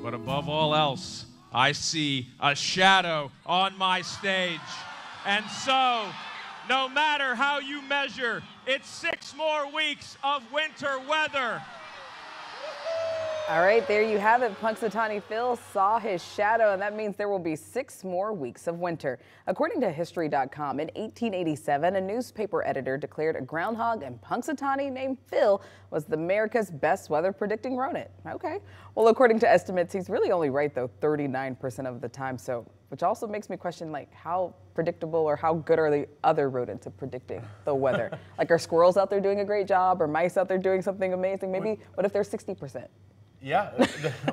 but above all else, I see a shadow on my stage. And so, no matter how you measure, it's 6 more weeks of winter weather. All right, there you have it. Punxsutawney Phil saw his shadow, and that means there will be 6 more weeks of winter. According to History.com, in 1887, a newspaper editor declared a groundhog in Punxsutawney named Phil was America's best weather predicting rodent. Okay. Well, according to estimates, he's really only right, though, 39% of the time. So, which also makes me question, like, how predictable or how good are the other rodents at predicting the weather? Like, are squirrels out there doing a great job, or mice out there doing something amazing? Maybe, what if they're 60%? Yeah,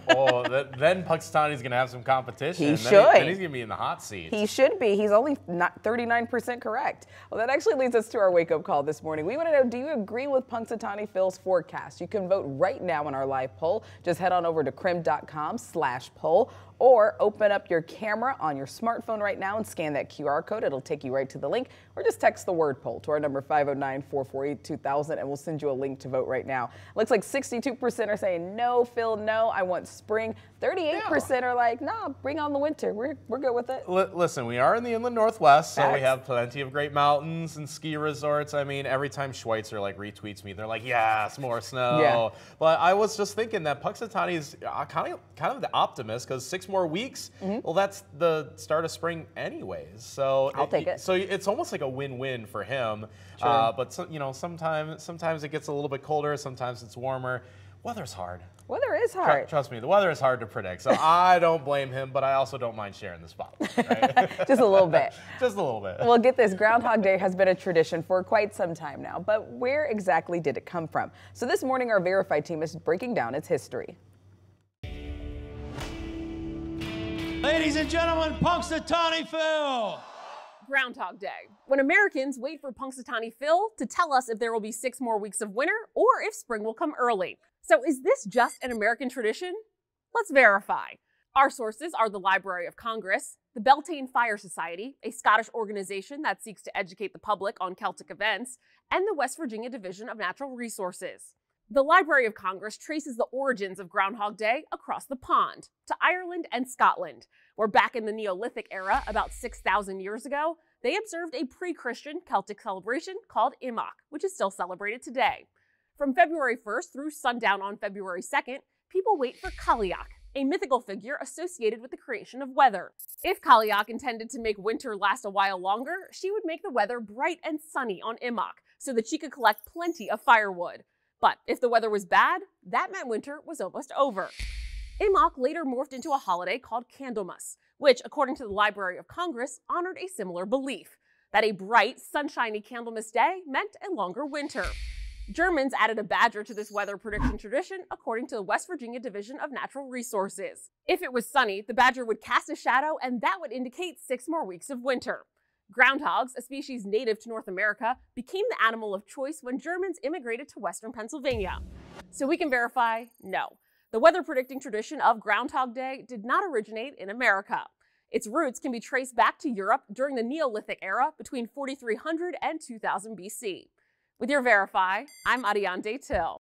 well, then Punxsutawney's going to have some competition. He should. Then he's going to be in the hot seat. He should be. He's only not 39% correct. Well, that actually leads us to our wake-up call this morning. We want to know, do you agree with Punxsutawney Phil's forecast? You can vote right now in our live poll. Just head on over to KREM.com/poll or open up your camera on your smartphone right now and scan that QR code. It'll take you right to the link, or just text the word poll to our number 509-448-2000 and we'll send you a link to vote right now. Looks like 62% are saying no, Phil, no, I want spring. 38% are like, nah, bring on the winter. We're good with it. Listen, we are in the inland northwest, so Facts. we have plenty of great mountains and ski resorts. I mean, every time Schweitzer like retweets me, they're like, yes, more snow. Yeah. But I was just thinking that Punxsutawney's kind of the optimist, because 6 more weeks, well, that's the start of spring anyways. So I'll take it. So it's almost like a win-win for him. Sure. But you know, sometimes it gets a little bit colder, sometimes it's warmer. Weather's hard. Weather is hard. Trust me, the weather is hard to predict. So I don't blame him, but I also don't mind sharing the spotlight. Right? Just a little bit. Just a little bit. Well, get this, Groundhog Day has been a tradition for quite some time now, but where exactly did it come from? So this morning, our Verified team is breaking down its history. Ladies and gentlemen, Punxsutawney Phil. Groundhog Day, when Americans wait for Punxsutawney Phil to tell us if there will be 6 more weeks of winter or if spring will come early. So is this just an American tradition? Let's verify. Our sources are the Library of Congress, the Beltane Fire Society, a Scottish organization that seeks to educate the public on Celtic events, and the West Virginia Division of Natural Resources. The Library of Congress traces the origins of Groundhog Day across the pond to Ireland and Scotland, where back in the Neolithic era, about 6,000 years ago, they observed a pre-Christian Celtic celebration called Imach, which is still celebrated today. From February 1st through sundown on February 2nd, people wait for Cailleach, a mythical figure associated with the creation of weather. If Cailleach intended to make winter last a while longer, she would make the weather bright and sunny on Imach so that she could collect plenty of firewood. But if the weather was bad, that meant winter was almost over. Imach later morphed into a holiday called Candlemas, which, according to the Library of Congress, honored a similar belief, that a bright, sunshiny Candlemas day meant a longer winter. Germans added a badger to this weather prediction tradition, according to the West Virginia Division of Natural Resources. If it was sunny, the badger would cast a shadow, and that would indicate 6 more weeks of winter. Groundhogs, a species native to North America, became the animal of choice when Germans immigrated to western Pennsylvania. So we can verify, no. The weather predicting tradition of Groundhog Day did not originate in America. Its roots can be traced back to Europe during the Neolithic era between 4300 and 2000 BC. With your Verify, I'm Ariane Till.